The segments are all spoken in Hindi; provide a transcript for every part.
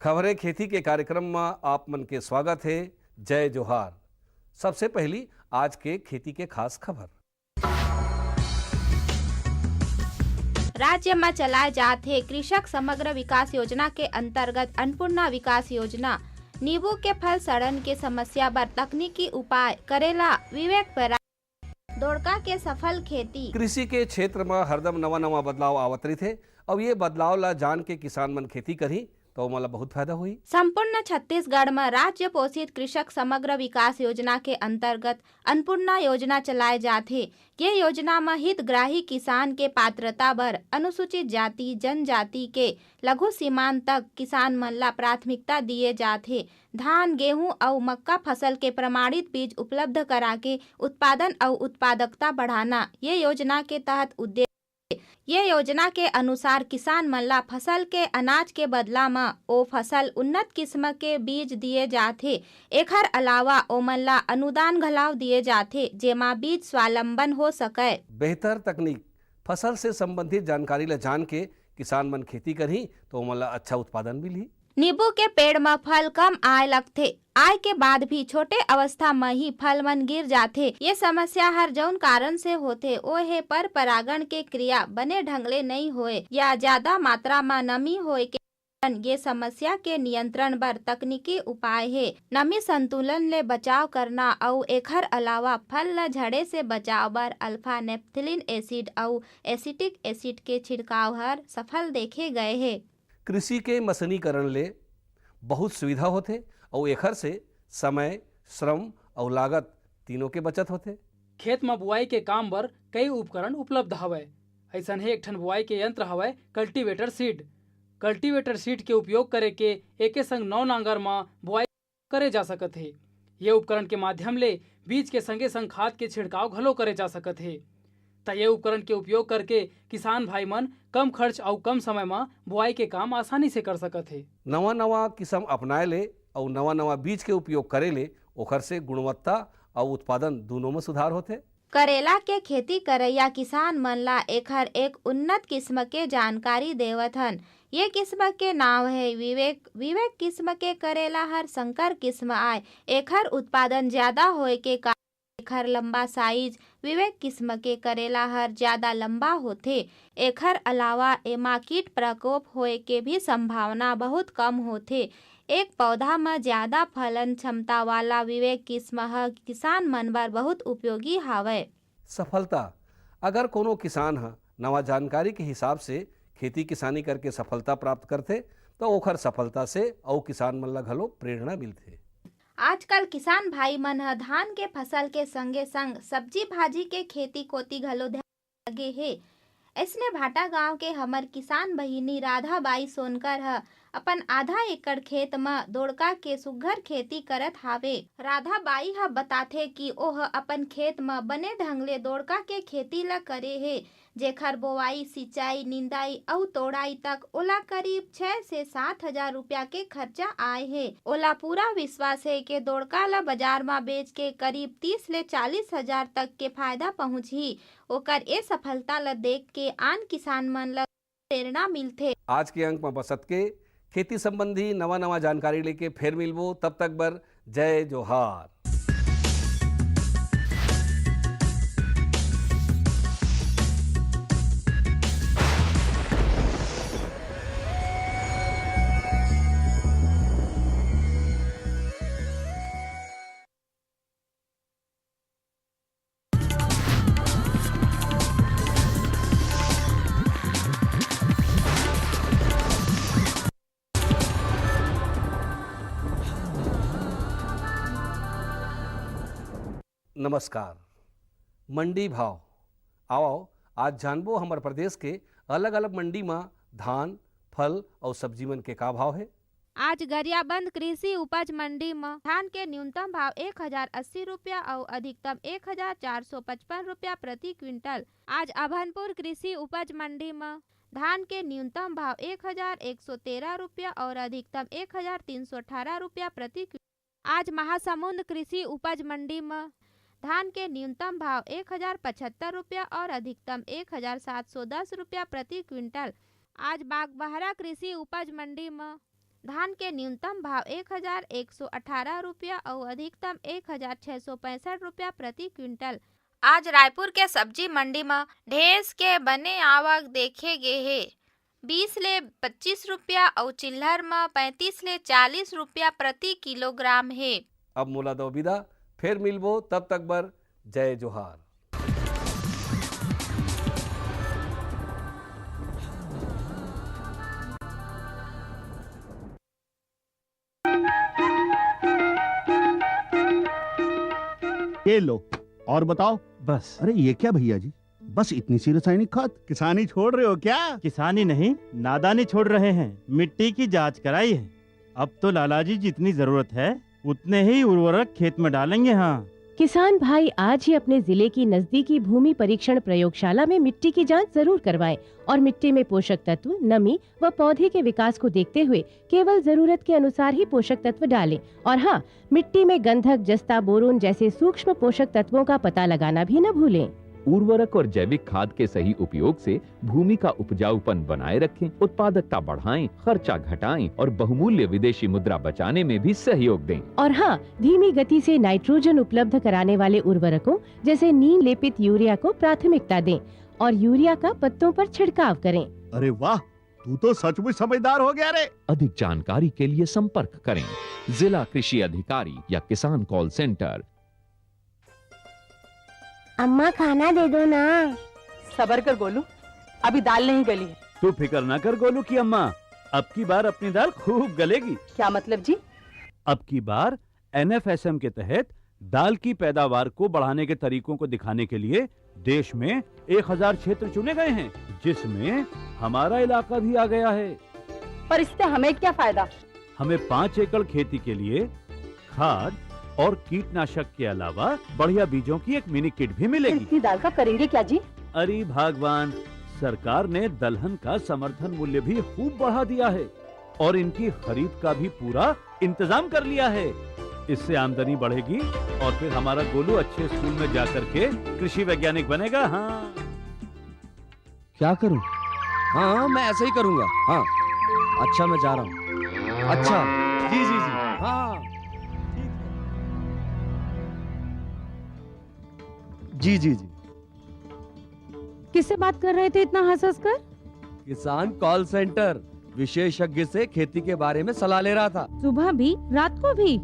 खबरें खेती के कार्यक्रम में आप मन के स्वागत है। जय जोहार। सबसे पहली आज के खेती के खास खबर। राज्य में चलाए जाते कृषक समग्र विकास योजना के अंतर्गत अन्नपूर्णा विकास योजना नींबू के फल सड़न के समस्या पर तकनीकी उपाय करेला विवेक पर दोड़का के सफल खेती। कृषि के क्षेत्र में हरदम नवा नवा बदलाव आवत रही थे। अब ये बदलाव ला जान के किसान मन खेती करी तो मला बहुत फायदा हुई। संपूर्ण छत्तीसगढ़ में राज्य पोषित कृषक समग्र विकास योजना के अंतर्गत अन्नपूर्णा योजना चलाए जाते। ये योजना में हितग्राही किसान के पात्रता बर अनुसूचित जाति जनजाति के लघु सीमांत तक किसान मन ला प्राथमिकता दिए जाते। धान गेहूं और मक्का फसल के प्रमाणित बीज उपलब्ध करा के उत्पादन और उत्पादकता बढ़ाना ये योजना के तहत उद्देश्य। ये योजना के अनुसार किसान मन ला फसल के अनाज के बदला में ओ फसल उन्नत किस्म के बीज दिए जाते। एकर अलावा ओमन ला अनुदान घलाव दिए जाते जेमा बीज स्वावलंबन हो सके। बेहतर तकनीक फसल से संबंधित जानकारी ला जान के किसान मन खेती करी तो ओमन ला अच्छा उत्पादन मिली। नींबू के पेड़ में फल कम आए लगथे। आय के बाद भी छोटे अवस्था में ही फल मन गिर जाथे। ये समस्या हर जौन कारण से होथे ओ है पर परागण के क्रिया बने ढंग ले नहीं होए या ज्यादा मात्रा में नमी होए के कारण। ये समस्या के नियंत्रण बर तकनीकी उपाय है नमी संतुलन ले बचाव करना और एकर अलावा फल ल झड़े से बचाव बर अल्फा नेप्थलीन एसिड और एसिटिक एसिड के छिड़काव हर सफल देखे गए है। कृषि के मशीनीकरण ले बहुत सुविधा होते और एकर से समय श्रम और लागत तीनों के बचत होते। खेत में बुआई के काम बर कई उपकरण उपलब्ध हवय। ऐसा ही एक ठन बुआई के यंत्र हवय कल्टीवेटर सीड। कल्टीवेटर सीड के उपयोग करे के एके संग 9 नांगर में बुआई करे जा सकत है। ये उपकरण के माध्यम ले बीज के संगे संग खाद के छिड़काव घलो करे जा सकत है। ये उपकरण के उपयोग करके किसान भाई मन कम खर्च और कम समय में बुआई के काम आसानी से कर सकत है। नवा नवा किस्म अपनाए ले और नवा नवा बीज के उपयोग करे ले ओकर से गुणवत्ता और उत्पादन दोनों में सुधार होते। करेला के खेती करैया किसान मन ला एकर एक उन्नत किस्म के जानकारी देवत हन। ये किस्म के नाम है विवेक। विवेक किस्म के करेला हर संकर किस्म आए। एकर उत्पादन ज्यादा होए के कारण एकर लंबा साइज विवेक किस्म के करेला हर ज्यादा लंबा होथे। एकर अलावा एमा कीट प्रकोप होए के भी संभावना बहुत कम होथे। एक पौधा में ज्यादा फलन क्षमता वाला विवेक किस्म ह किसान मन बर बहुत उपयोगी हावय। सफलता अगर कोनो किसान ह नवा जानकारी के हिसाब से खेती किसानी करके सफलता प्राप्त करते तो ओकर सफलता से और किसान मन ला घलो प्रेरणा मिलथे। आजकल किसान भाई मन ह धान के फसल के संगे संग सब्जी भाजी के खेती कोती घलो ध्यान लगे हे। ऐसने भाटा गांव के हमर किसान बहिनी राधा बाई सोनकर ह अपन आधा एकड़ खेत में दोड़का के सुघ्घर खेती करत हावे। राधा बाई ह बताथे कि ओह अपन खेत में बने ढंग ले दोड़का के खेती ला करे हे जेखर बोवाई सिंचाई निंदाई और तोड़ाई तक ओला करीब 6 से 7 हजार रुपया के खर्चा आए हे। ओला पूरा विश्वास है कि दोड़का ला बाजार में बेच के करीब 30 ले 40 हजार तक के फायदा पहुंचही। ओकर ए सफलता ला देख के आन किसान मन ला प्रेरणा मिलथे। आज के अंक में बसत के खेती संबंधी नवा नवा जानकारी लेके फिर मिलबो। तब तक बर जय जोहार। नमस्कार। मंडी भाव आओ आज जानबो हमारे प्रदेश के अलग अलग मंडी में धान फल और सब्जी मन के का भाव है। आज गरियाबंद कृषि उपज मंडी में धान के न्यूनतम भाव 1080 रुपया और अधिकतम 1455 रुपया प्रति क्विंटल। आज अभनपुर कृषि उपज मंडी में धान के न्यूनतम भाव 1113 रुपया और अधिकतम 1318 रुपया प्रति क्विंटल। आज महासमुंद कृषि उपज मंडी में धान के न्यूनतम भाव 1075 रुपया और अधिकतम 1710 रुपया प्रति क्विंटल। आज बागबाहरा कृषि उपज मंडी में धान के न्यूनतम भाव 1118 रुपया और अधिकतम 1665 रुपया प्रति क्विंटल। आज रायपुर के सब्जी मंडी में ढेस के बने आवक देखे गे हे। 20 ले 25 रुपया और चिल्हर में 35 ले 40 रुपया प्रति किलोग्राम है। अब मोला दो विदा, फिर मिलबो, तब तक बर जय जोहार। ये लो और बताओ। बस। अरे ये क्या भैया जी, बस इतनी सी रासायनिक खाद? किसानी छोड़ रहे हो क्या? किसानी नहीं, नादानी छोड़ रहे हैं। मिट्टी की जांच कराई है। अब तो लालाजी जितनी जरूरत है उतने ही उर्वरक खेत में डालेंगे। हाँ, किसान भाई आज ही अपने जिले की नजदीकी भूमि परीक्षण प्रयोगशाला में मिट्टी की जांच जरूर करवाएं और मिट्टी में पोषक तत्व, नमी व पौधे के विकास को देखते हुए केवल जरूरत के अनुसार ही पोषक तत्व डालें। और हाँ, मिट्टी में गंधक, जस्ता, बोरोन जैसे सूक्ष्म पोषक तत्वों का पता लगाना भी न भूलें। उर्वरक और जैविक खाद के सही उपयोग से भूमि का उपजाऊपन बनाए रखें, उत्पादकता बढ़ाएं, खर्चा घटाएं और बहुमूल्य विदेशी मुद्रा बचाने में भी सहयोग दें। और हाँ, धीमी गति से नाइट्रोजन उपलब्ध कराने वाले उर्वरकों जैसे नीम लेपित यूरिया को प्राथमिकता दें और यूरिया का पत्तों पर छिड़काव करें। अरे वाह, तू तो सचमुच समझदार हो गया रे। अधिक जानकारी के लिए संपर्क करें जिला कृषि अधिकारी या किसान कॉल सेंटर। अम्मा खाना दे दो ना। सबर कर गोलू, अभी दाल नहीं गली है। तू फिक्र ना कर गोलू की अम्मा, अब की बार अपनी दाल खूब गलेगी। क्या मतलब जी? अब की बार NFSM के तहत दाल की पैदावार को बढ़ाने के तरीकों को दिखाने के लिए देश में 1000 क्षेत्र चुने गए हैं, जिसमें हमारा इलाका भी आ गया है। पर इससे हमें क्या फायदा? हमें 5 एकड़ खेती के लिए खाद और कीटनाशक के अलावा बढ़िया बीजों की एक मिनी किट भी मिलेगी। इतनी दाल का करेंगे क्या जी? अरे भगवान, सरकार ने दलहन का समर्थन मूल्य भी खूब बढ़ा दिया है और इनकी खरीद का भी पूरा इंतजाम कर लिया है। इससे आमदनी बढ़ेगी और फिर हमारा गोलू अच्छे स्कूल में जाकर के कृषि वैज्ञानिक बनेगा। हाँ, क्या करूं? हाँ, मैं ऐसे ही करूंगा। हाँ, अच्छा, मैं जा रहा हूँ। अच्छा, जी जी जी, हाँ, जी जी जी। किससे बात कर रहे थे इतना हंस कर? किसान कॉल सेंटर, विशेषज्ञ से खेती के बारे में सलाह ले रहा था। सुबह भी, रात को भी?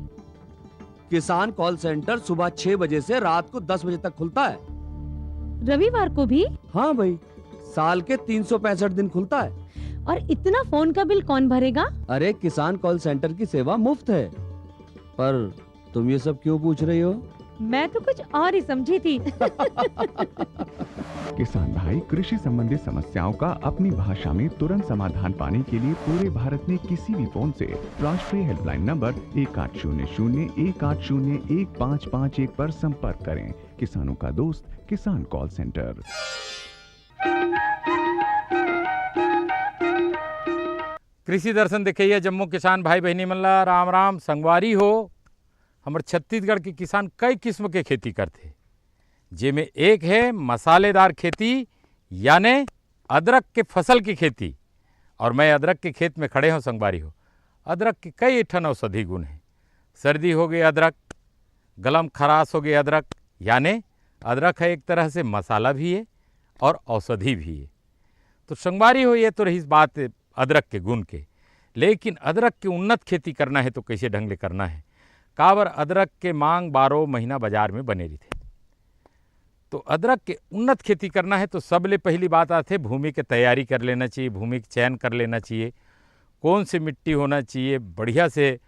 किसान कॉल सेंटर सुबह 6 बजे से रात को 10 बजे तक खुलता है। रविवार को भी? हाँ भाई, साल के 365 दिन खुलता है। और इतना फोन का बिल कौन भरेगा? अरे, किसान कॉल सेंटर की सेवा मुफ्त है। पर तुम ये सब क्यों पूछ रही हो? मैं तो कुछ और ही समझी थी। किसान भाई कृषि संबंधी समस्याओं का अपनी भाषा में तुरंत समाधान पाने के लिए पूरे भारत में किसी भी फोन से राष्ट्रीय हेल्पलाइन नंबर 1800-1801-551 पर संपर्क करें। किसानों का दोस्त किसान कॉल सेंटर। कृषि दर्शन देखिए जम्मू किसान भाई बहनी मल्ला राम राम संगवारी हो। हमारे छत्तीसगढ़ के किसान कई किस्म के खेती करते, जिसमें एक है मसालेदार खेती यानी अदरक के फसल की खेती। और मैं अदरक के खेत में खड़े हूँ संगवारी हो। अदरक के कई ठन औषधि गुण हैं। सर्दी हो गई अदरक, गलम खराश हो गई अदरक, यानी अदरक है एक तरह से मसाला भी है और औषधि भी है। तो संगवारी हो, ये तो रही बात अदरक के गुण के। लेकिन अदरक की उन्नत खेती करना है तो कैसे ढंग से करना है? काबर अदरक के मांग 12 महीना बाजार में बने रहते। तो अदरक के उन्नत खेती करना है तो सबले पहली बात आते भूमि की तैयारी कर लेना चाहिए, भूमि का चयन कर लेना चाहिए, कौन सी मिट्टी होना चाहिए, बढ़िया से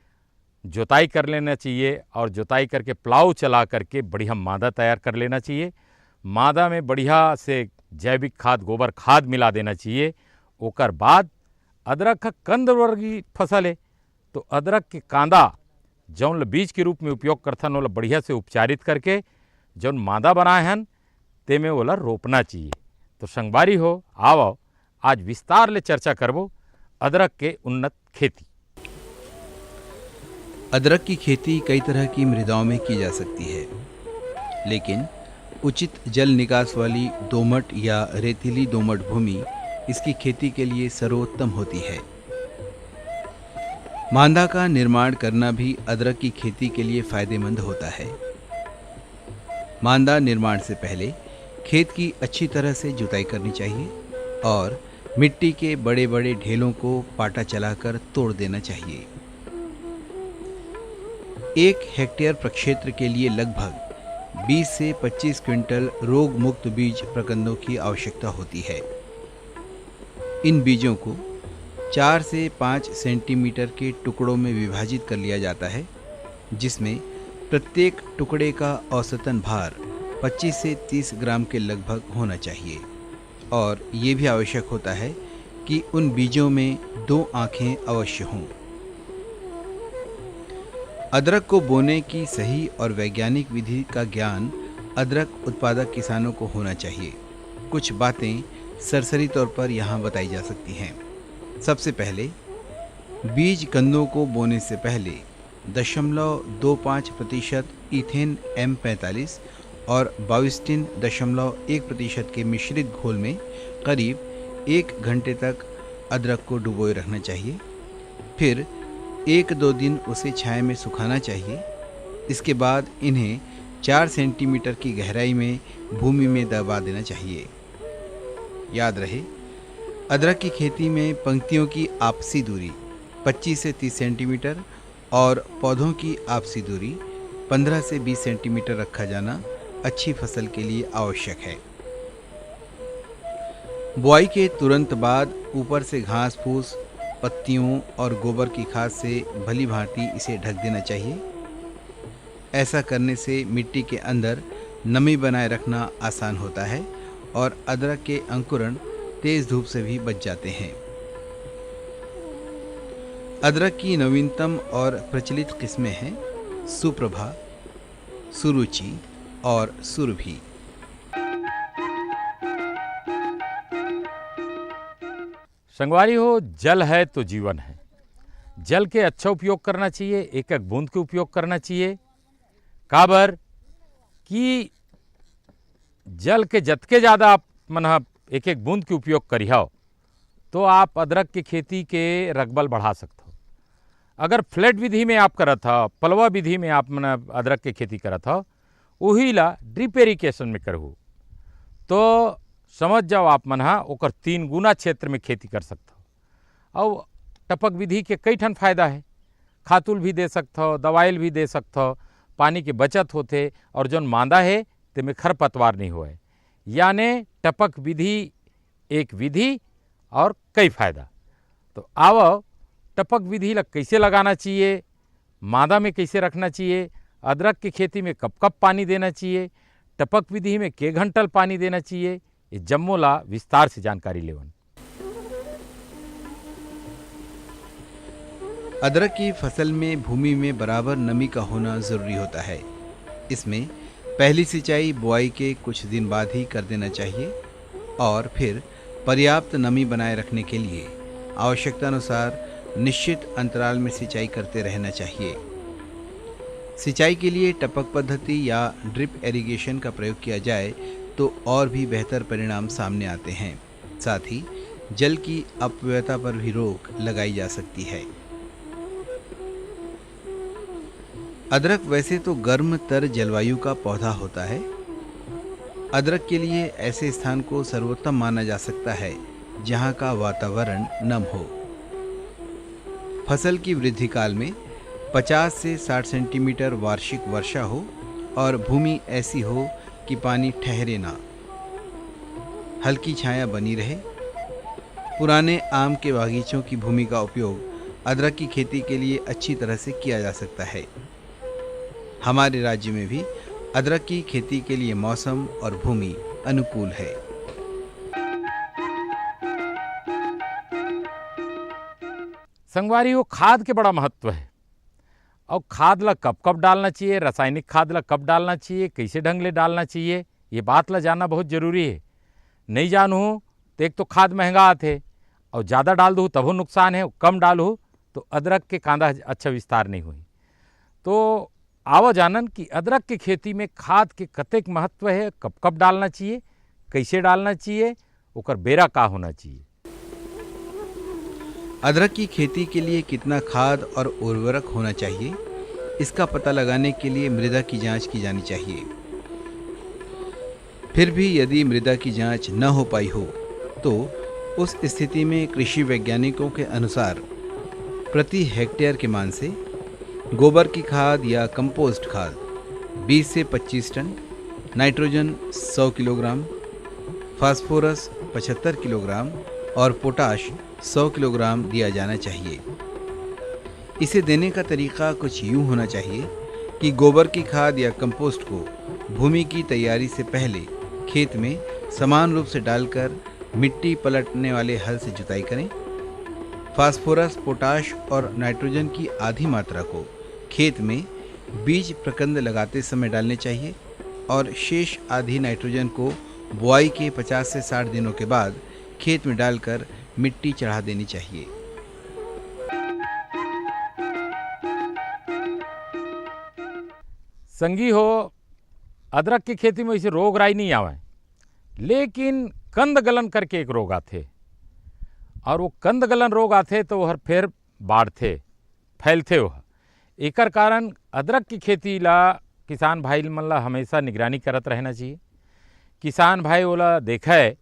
जोताई कर लेना चाहिए और जोताई करके प्लाव चला करके बढ़िया मादा तैयार कर लेना चाहिए। मादा में बढ़िया से जैविक खाद, गोबर खाद मिला देना चाहिए। ओकर बाद अदरक का कंद वर्गीय फसल है तो अदरक के कांदा जौन बीज के रूप में उपयोग करथन ओला बढ़िया से उपचारित करके जौन मादा बनाए हन ते में ओला रोपना चाहिए। तो संगवारी हो, आओ आज विस्तार ले चर्चा करबो अदरक के उन्नत खेती। अदरक की खेती कई तरह की मृदाओं में की जा सकती है, लेकिन उचित जल निकास वाली दोमट या रेतीली दोमट भूमि इसकी खेती के लिए सर्वोत्तम होती है। मांदा का निर्माण करना भी अदरक की खेती के लिए फायदेमंद होता है। मांदा निर्माण से पहले खेत की अच्छी तरह से जुताई करनी चाहिए और मिट्टी के बड़े बड़े ढेलों को पाटा चलाकर तोड़ देना चाहिए। 1 हेक्टेयर प्रक्षेत्र के लिए लगभग 20 से 25 क्विंटल रोग मुक्त बीज प्रकंदों की आवश्यकता होती है। इन बीजों को 4 से 5 सेंटीमीटर के टुकड़ों में विभाजित कर लिया जाता है, जिसमें प्रत्येक टुकड़े का औसतन भार 25 से 30 ग्राम के लगभग होना चाहिए और ये भी आवश्यक होता है कि उन बीजों में 2 आंखें अवश्य हों। अदरक को बोने की सही और वैज्ञानिक विधि का ज्ञान अदरक उत्पादक किसानों को होना चाहिए। कुछ बातें सरसरी तौर पर यहाँ बताई जा सकती हैं। सबसे पहले बीज कंदों को बोने से पहले 0.25% इथेन M45 और 22.1% के मिश्रित घोल में करीब 1 घंटे तक अदरक को डुबोए रखना चाहिए। फिर 1-2 दिन उसे छाया में सुखाना चाहिए। इसके बाद इन्हें 4 सेंटीमीटर की गहराई में भूमि में दबा देना चाहिए। याद रहे, अदरक की खेती में पंक्तियों की आपसी दूरी 25 से 30 सेंटीमीटर और पौधों की आपसी दूरी 15 से 20 सेंटीमीटर रखा जाना अच्छी फसल के लिए आवश्यक है। बुआई के तुरंत बाद ऊपर से घास फूस, पत्तियों और गोबर की खाद से भली भांति इसे ढक देना चाहिए। ऐसा करने से मिट्टी के अंदर नमी बनाए रखना आसान होता है और अदरक के अंकुरण तेज धूप से भी बच जाते हैं। अदरक की नवीनतम और प्रचलित किस्में हैं सुप्रभा, सुरुचि और सुरभि। संगवारी हो, जल है तो जीवन है। जल के अच्छा उपयोग करना चाहिए, एक एक बूंद के उपयोग करना चाहिए। काबर कि जल के जतके ज़्यादा आप मन एक एक बूंद के उपयोग करिहो तो आप अदरक की खेती के रकबल बढ़ा सकते हो। अगर फ्लैट विधि में आप करत हो, पलवा विधि में आप मन अदरक के खेती करत हो, वही ला ड्रिप इरिगेशन में करहु तो समझ जाओ आप मन ओकर 3 गुना क्षेत्र में खेती कर सकते हो। और टपक विधि के कई ठन फायदा है। खातुल भी दे सकते हो, दवाइल भी दे सकते हो, पानी के बचत होते और जौन मांदा है तेमें खरपतवार नहीं होए। यानी टपक विधि एक विधि और कई फायदा। तो आओ टपक विधि ला कैसे लगाना चाहिए, मादा में कैसे रखना चाहिए, अदरक की खेती में कब कब पानी देना चाहिए, टपक विधि में के घंटल पानी देना चाहिए, ये जम्मो ला विस्तार से जानकारी लेवन। अदरक की फसल में भूमि में बराबर नमी का होना ज़रूरी होता है। इसमें पहली सिंचाई बुआई के कुछ दिन बाद ही कर देना चाहिए और फिर पर्याप्त नमी बनाए रखने के लिए आवश्यकता अनुसार निश्चित अंतराल में सिंचाई करते रहना चाहिए। सिंचाई के लिए टपक पद्धति या ड्रिप इरिगेशन का प्रयोग किया जाए तो और भी बेहतर परिणाम सामने आते हैं। साथ ही जल की अपव्ययता पर भी रोक लगाई जा सकती है। अदरक वैसे तो गर्म तर जलवायु का पौधा होता है। अदरक के लिए ऐसे स्थान को सर्वोत्तम माना जा सकता है जहां का वातावरण नम हो। फसल की वृद्धि काल में 50 से 60 सेंटीमीटर वार्षिक वर्षा हो और भूमि ऐसी हो कि पानी ठहरे ना, हल्की छाया बनी रहे। पुराने आम के बागीचों की भूमि का उपयोग अदरक की खेती के लिए अच्छी तरह से किया जा सकता है। हमारे राज्य में भी अदरक की खेती के लिए मौसम और भूमि अनुकूल है। संगवारी हो, खाद के बड़ा महत्व है और खाद ला कब कब डालना चाहिए, रासायनिक खाद ला कब डालना चाहिए, कैसे ढंग ले डालना चाहिए, ये बात ला जानना बहुत जरूरी है। नहीं जानू तो एक तो खाद महंगा आते और ज़्यादा डाल दूँ तब नुकसान है, कम डालूँ तो अदरक के कांदा अच्छा विस्तार नहीं हुई। तो आवो जानन कि अदरक की खेती में खाद के कतेक महत्व है, कब कब डालना चाहिए, कैसे डालना चाहिए, ओकर बेरा का होना चाहिए। अदरक की खेती के लिए कितना खाद और उर्वरक होना चाहिए, इसका पता लगाने के लिए मृदा की जांच की जानी चाहिए। फिर भी यदि मृदा की जांच न हो पाई हो तो उस स्थिति में कृषि वैज्ञानिकों के अनुसार प्रति हेक्टेयर के मान से गोबर की खाद या कंपोस्ट खाद 20 से 25 ton, nitrogen 100 kilogram, phosphorus 75 kilogram और पोटाश 100 किलोग्राम दिया जाना चाहिए। इसे देने का तरीका कुछ यूं होना चाहिए कि गोबर की खाद या कंपोस्ट को भूमि की तैयारी से पहले खेत में समान रूप से डालकर मिट्टी पलटने वाले हल से जुताई करें। फास्फोरस, पोटाश और नाइट्रोजन की आधी मात्रा को खेत में बीज प्रकंद लगाते समय डालने चाहिए और शेष आधी नाइट्रोजन को बुआई के 50 से 60 दिनों के बाद खेत में डालकर मिट्टी चढ़ा देनी चाहिए। संगी हो, अदरक की खेती में इसे रोग राई नहीं आवे, लेकिन कंद गलन करके एक रोग आते और वो कंद गलन रोग आते तो वह फिर बाढ़ते फैलते वह। एकर कारण अदरक की खेती ला किसान भाई मन ला हमेशा निगरानी करत रहना चाहिए। किसान भाई ओला देखा है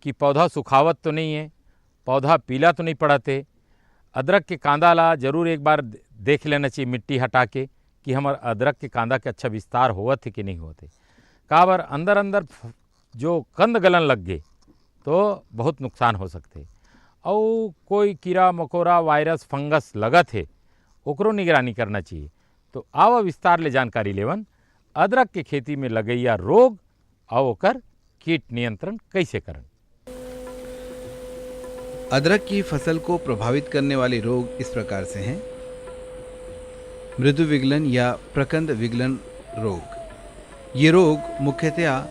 कि पौधा सुखावत तो नहीं है, पौधा पीला तो नहीं पड़ते। अदरक के कांदा ला जरूर एक बार देख लेना चाहिए मिट्टी हटा के कि हमार अदरक के कांदा के अच्छा विस्तार होवत है कि नहीं होते। काबर अंदर अंदर जो कंद गलन लग गए तो बहुत नुकसान हो सकते। और कोई कीड़ा मकोड़ा, वायरस, फंगस लगत है, ओकरो निगरानी करना चाहिए। तो आवा विस्तार ले जानकारी लेवन अदरक के खेती में लगैया रोग और ओकर कीट नियंत्रण कैसे करन। अदरक की फसल को प्रभावित करने वाले रोग इस प्रकार से हैं। मृदु विगलन या प्रकंद विगलन रोग। ये रोग मुख्यतया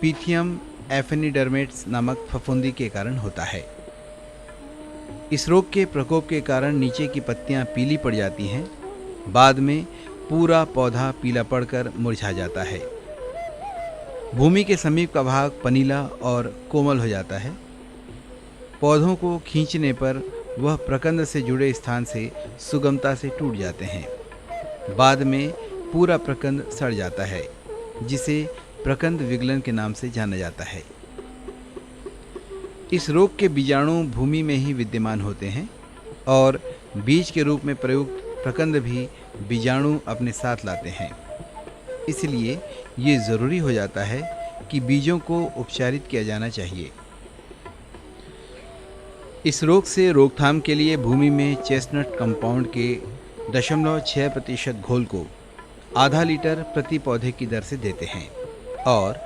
पीथियम एफिनिडर्मेट्स नामक फफूंदी के कारण होता है। इस रोग के प्रकोप के कारण नीचे की पत्तियां पीली पड़ जाती हैं, बाद में पूरा पौधा पीला पड़कर मुरझा जाता है। भूमि के समीप का भाग पनीला और कोमल हो जाता है। पौधों को खींचने पर वह प्रकंद से जुड़े स्थान से सुगमता से टूट जाते हैं। बाद में पूरा प्रकंद सड़ जाता है, जिसे प्रकंद विगलन के नाम से जाना जाता है। इस रोग के बीजाणु भूमि में ही विद्यमान होते हैं और बीज के रूप में प्रयुक्त प्रकंद भी बीजाणु अपने साथ लाते हैं। इसलिए ये ज़रूरी हो जाता है कि बीजों को उपचारित किया जाना चाहिए। इस रोग से रोकथाम के लिए भूमि में चेस्टनट कंपाउंड के 0.6% घोल को आधा लीटर प्रति पौधे की दर से देते हैं और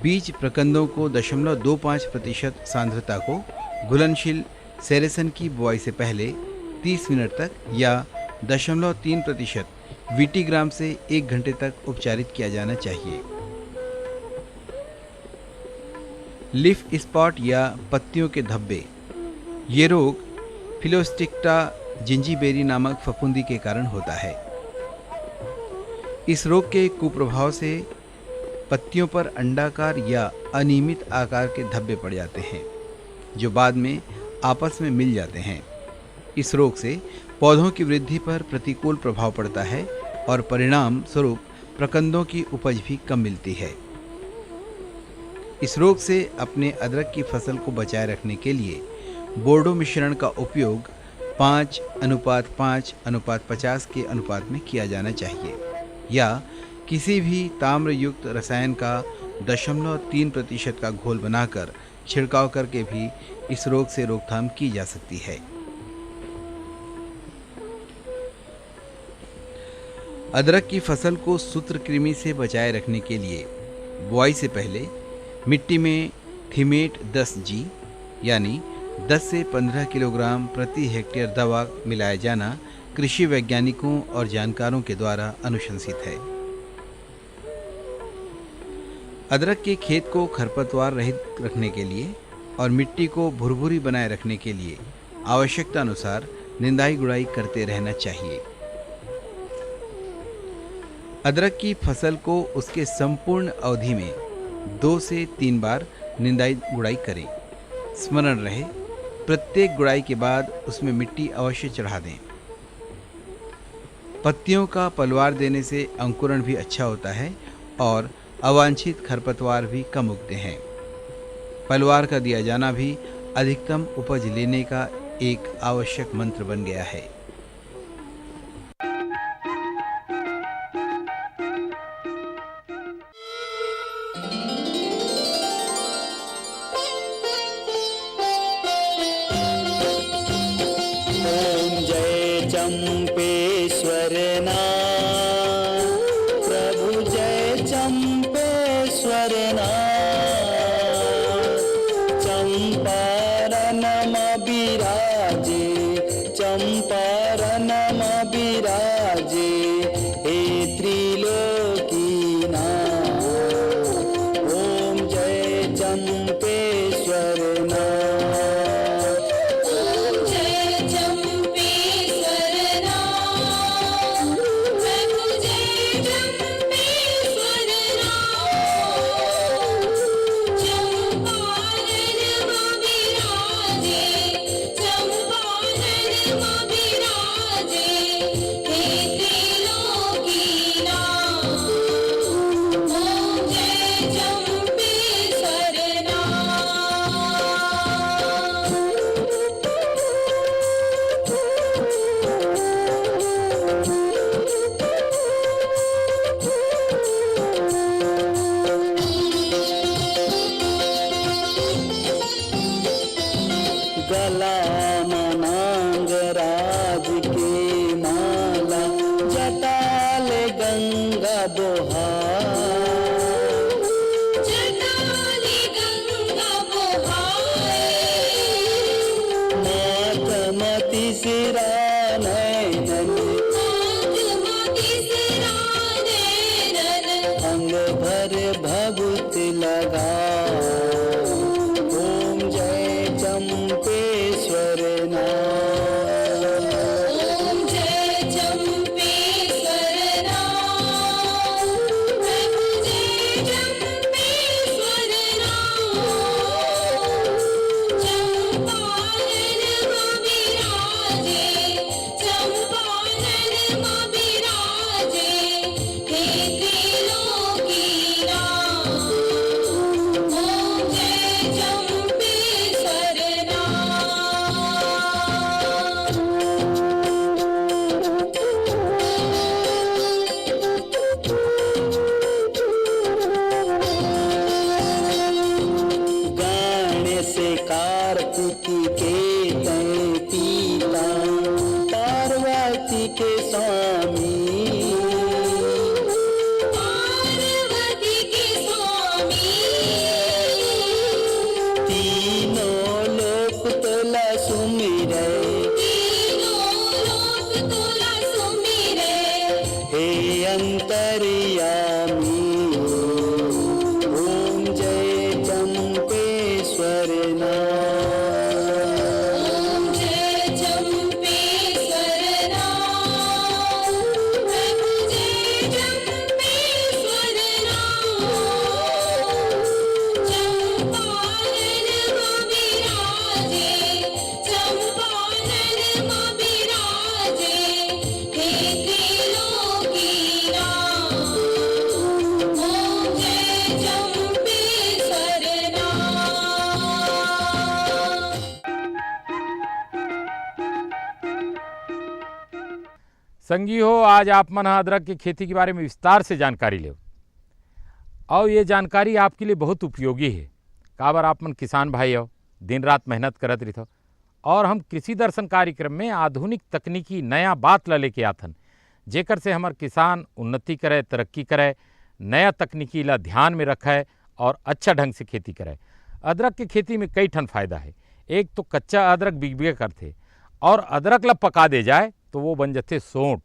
बीज प्रकंदों को 0.25% सांद्रता को घुलनशील सेरेसन की बुआई से पहले 30 मिनट तक या 0.3% वीटीग्राम से 1 घंटे तक उपचारित किया जाना चाहिए। लीफ स्पॉट या पत्तियों के धब्बे। ये रोग फिलोस्टिक्टा जिंजीबेरी नामक फफूंदी के कारण होता है। इस रोग के कुप्रभाव से पत्तियों पर अंडाकार या अनियमित आकार के धब्बे पड़ जाते हैं, जो बाद में आपस में मिल जाते हैं। इस रोग से पौधों की वृद्धि पर प्रतिकूल प्रभाव पड़ता है और परिणाम स्वरूप प्रकंदों की उपज भी कम मिलती है। इस रोग से अपने अदरक की फसल को बचाए रखने के लिए बोर्डो मिश्रण का उपयोग 5:5:50 के अनुपात में किया जाना चाहिए या किसी भी ताम्र युक्त रसायन का 0.3% का घोल बनाकर छिड़काव करके भी इस रोग से रोकथाम की जा सकती है। अदरक की फसल को सूत्रकृमि से बचाए रखने के लिए बुआई से पहले मिट्टी में थिमेट 10G यानी 10 से 15 किलोग्राम प्रति हेक्टेयर दवा मिलाया जाना कृषि वैज्ञानिकों और जानकारों के द्वारा अनुशंसित है। अदरक के खेत को खरपतवार रहित रखने के लिए और मिट्टी को भुरभुरी बनाए रखने के लिए आवश्यकता अनुसार निंदाई गुड़ाई करते रहना चाहिए। अदरक की फसल को उसके संपूर्ण अवधि में 2 से 3 बार निंदाई गुड़ाई करें। स्मरण रहे, प्रत्येक गुड़ाई के बाद उसमें मिट्टी अवश्य चढ़ा दें। पत्तियों का पलवार देने से अंकुरण भी अच्छा होता है और अवांछित खरपतवार भी कम उगते हैं। पलवार का दिया जाना भी अधिकतम उपज लेने का एक आवश्यक मंत्र बन गया है। चंपेश्वर नाथ, प्रभु जय चंपेश्वर नाथ। चंपारण बिराजे, चंपारण बिराजे, हे त्रिलोकीनाथ। ओम जय चंपेश्वर नाथ। ओम जय चंपेश्वर नाथ, प्रभु जय चंपेश्वर नाथ। चंपारण बिराजे, चंपारण बिराजे, हे त्रिलोकीनाथ। ओम जय चंपेश्वर गला मनांग राज के माला, जटाल गंगा बोहार। जटाल गंगा बोहार, मातमति सिरा नैनन, मातमति सिरा नैनन, अंग भर भभूत लगा। ओम जय चंपेश्वर नाथ। ओम जय चंपेश्वर नाथ, प्रभु जय चंपेश्वर नाथ। चंपारण बिराजे, चंपारण बिराजे, हे त्रिलोकीनाथ। ओम जय चंपेश्वर गाने से कार्तिकी के तय पीता, पार्वती के स्वामी। पार्वती के स्वामी, तीनों लोक तोला सुमिरे, तीनों लोक तोला सुमिरे, हे अंतर्यामी। ओम जय चंपेश्वर नाथ। ओम जय चंपेश्वर नाथ, प्रभु जय चंपेश्वर नाथ। चंपारण बिराजे, चंपारण बिराजे, हे त्रिलोकीनाथ। ओम जय चंपेश्वर नाथ। संगी हो, आज आप मन अदरक की खेती के बारे में विस्तार से जानकारी ले और ये जानकारी आपके लिए बहुत उपयोगी है। काबर आप मन किसान भाई हो, दिन रात मेहनत करत रही और हम कृषि दर्शन कार्यक्रम में आधुनिक तकनीकी नया बात ला लेके आथन, जेकर से हमार किसान उन्नति करे, तरक्की करे, नया तकनीकी ला ध्यान में रखे और अच्छा ढंग से खेती करे। अदरक की खेती में कई ठन फायदा है। एक तो कच्चा अदरक बिकबे करते और अदरक ला पका दे जाए तो वो बन जाते सोंठ,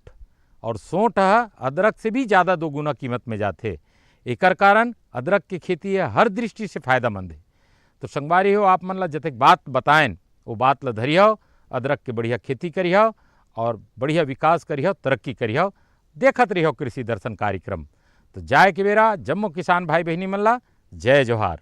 और सोंठ अदरक से भी ज़्यादा 2 गुना कीमत में जाते। एकर कारण अदरक की खेती है हर दृष्टि से फायदामंद है। तो संगवारी हो, आप मन ला जतेक बात बताएन वो बात ला धरियो, अदरक के बढ़िया खेती करियो और बढ़िया विकास करियो, तरक्की करियो। देखत रहियो कृषि दर्शन कार्यक्रम। तो जाए के बेरा जम्मो किसान भाई बहनी मन ला जय जोहार।